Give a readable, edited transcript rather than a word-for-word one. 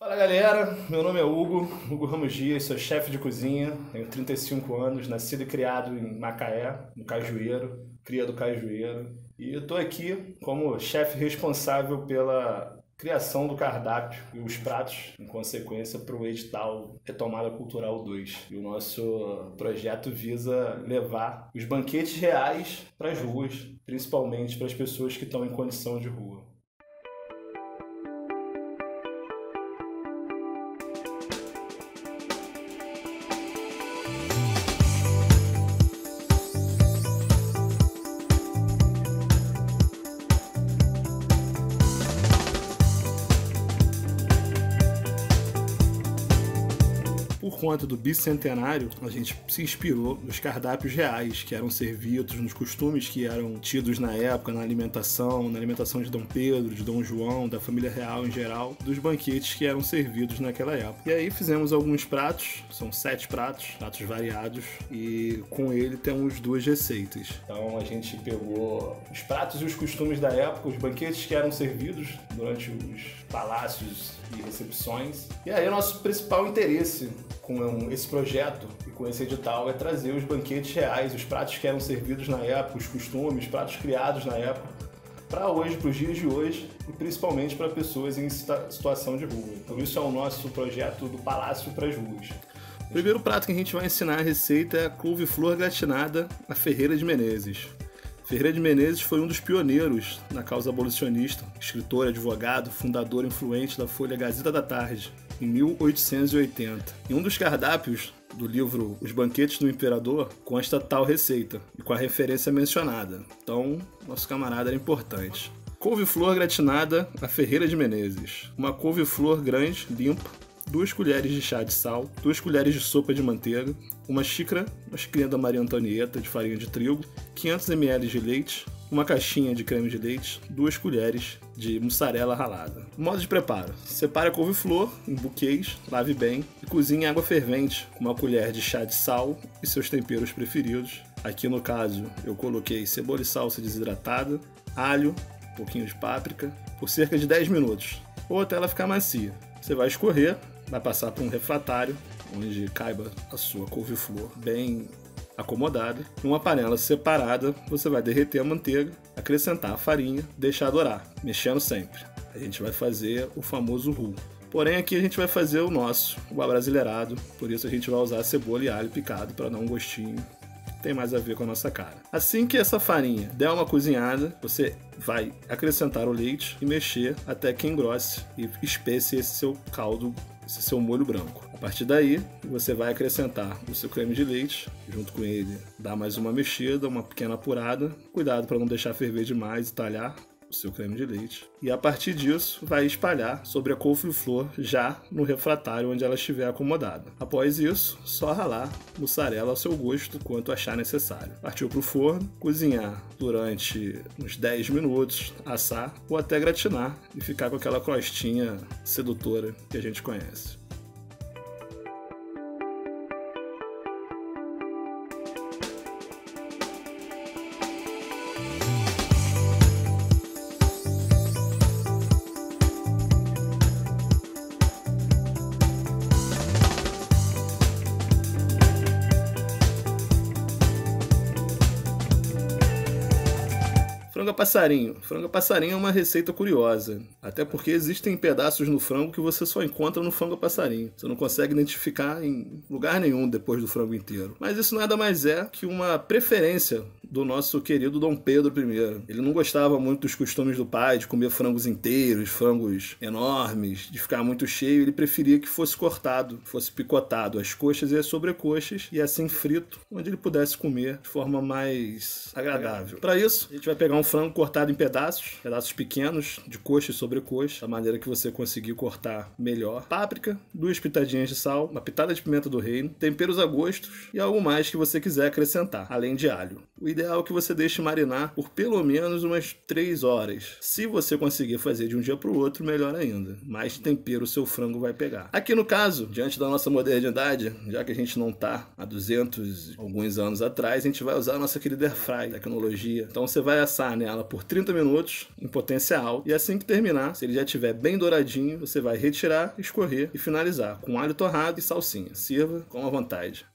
Fala galera, meu nome é Hugo Ramos Dias, sou chefe de cozinha, tenho 35 anos, nascido e criado em Macaé, no Cajueiro, cria do Cajueiro. E eu estou aqui como chefe responsável pela criação do cardápio e os pratos, em consequência, para o edital Retomada Cultural 2. E o nosso projeto visa levar os banquetes reais para as ruas, principalmente para as pessoas que estão em condição de rua. Por conta do bicentenário, a gente se inspirou nos cardápios reais que eram servidos, nos costumes que eram tidos na época, na alimentação de Dom Pedro, de Dom João, da família real em geral, dos banquetes que eram servidos naquela época. E aí fizemos alguns pratos, são 7 pratos variados, e com ele temos 2 receitas. Então a gente pegou os pratos e os costumes da época, os banquetes que eram servidos durante os palácios e recepções. E aí o nosso principal interesse com esse projeto e com esse edital é trazer os banquetes reais, os pratos que eram servidos na época, os costumes, pratos criados na época, para hoje, para os dias de hoje e principalmente para pessoas em situação de rua. Então isso é o nosso projeto do Palácio para as Ruas. O primeiro prato que a gente vai ensinar a receita é a couve-flor gratinada à Ferreira de Menezes. Ferreira de Menezes foi um dos pioneiros na causa abolicionista, escritor, advogado, fundador influente da Folha Gazeta da Tarde, em 1880. Em um dos cardápios do livro Os Banquetes do Imperador, consta tal receita, e com a referência mencionada. Então, nosso camarada era importante. Couve-flor gratinada à Ferreira de Menezes. Uma couve-flor grande, limpa, 2 colheres de chá de sal, 2 colheres de sopa de manteiga, uma xicrinha da Maria Antonieta de farinha de trigo, 500 ml de leite, uma caixinha de creme de leite, 2 colheres de mussarela ralada. Modo de preparo: separe a couve-flor em buquês, lave bem e cozinhe em água fervente com uma colher de chá de sal e seus temperos preferidos. Aqui no caso eu coloquei cebola e salsa desidratada, alho, um pouquinho de páprica, por cerca de 10 minutos, ou até ela ficar macia. Você vai escorrer, vai passar por um refratário, onde caiba a sua couve-flor bem acomodada. Em uma panela separada, você vai derreter a manteiga, acrescentar a farinha, deixar dourar, mexendo sempre. A gente vai fazer o famoso roux. Porém, aqui a gente vai fazer o abrasileirado, por isso a gente vai usar cebola e alho picado para dar um gostinho. Tem mais a ver com a nossa cara. Assim que essa farinha der uma cozinhada, você vai acrescentar o leite e mexer até que engrosse e espesse esse seu caldo, esse seu molho branco. A partir daí, você vai acrescentar o seu creme de leite, junto com ele dá mais uma mexida, uma pequena apurada. Cuidado para não deixar ferver demais e talhar o seu creme de leite. E a partir disso, vai espalhar sobre a couve-flor já no refratário onde ela estiver acomodada. Após isso, só ralar mussarela ao seu gosto, quanto achar necessário. Partiu para o forno, cozinhar durante uns 10 minutos, assar ou até gratinar e ficar com aquela crostinha sedutora que a gente conhece. Frango a passarinho. Frango a passarinho é uma receita curiosa, até porque existem pedaços no frango que você só encontra no frango a passarinho. Você não consegue identificar em lugar nenhum depois do frango inteiro. Mas isso nada mais é que uma preferência do nosso querido Dom Pedro I. Ele não gostava muito dos costumes do pai, de comer frangos inteiros, frangos enormes, de ficar muito cheio. Ele preferia que fosse cortado, fosse picotado as coxas e as sobrecoxas, e assim frito, onde ele pudesse comer de forma mais agradável. Para isso, a gente vai pegar um frango cortado em pedaços pequenos, de coxa e sobrecoxa, da maneira que você conseguir cortar melhor. Páprica, 2 pitadinhas de sal, uma pitada de pimenta do reino, temperos a gosto e algo mais que você quiser acrescentar, além de alho. O ideal é que você deixe marinar por pelo menos umas 3 horas. Se você conseguir fazer de um dia para o outro, melhor ainda. Mais tempero o seu frango vai pegar. Aqui no caso, diante da nossa modernidade, já que a gente não está há 200 alguns anos atrás, a gente vai usar a nossa querida Airfry, tecnologia. Então você vai assar nela por 30 minutos em potência alta e assim que terminar, se ele já estiver bem douradinho, você vai retirar, escorrer e finalizar com alho torrado e salsinha. Sirva com à vontade.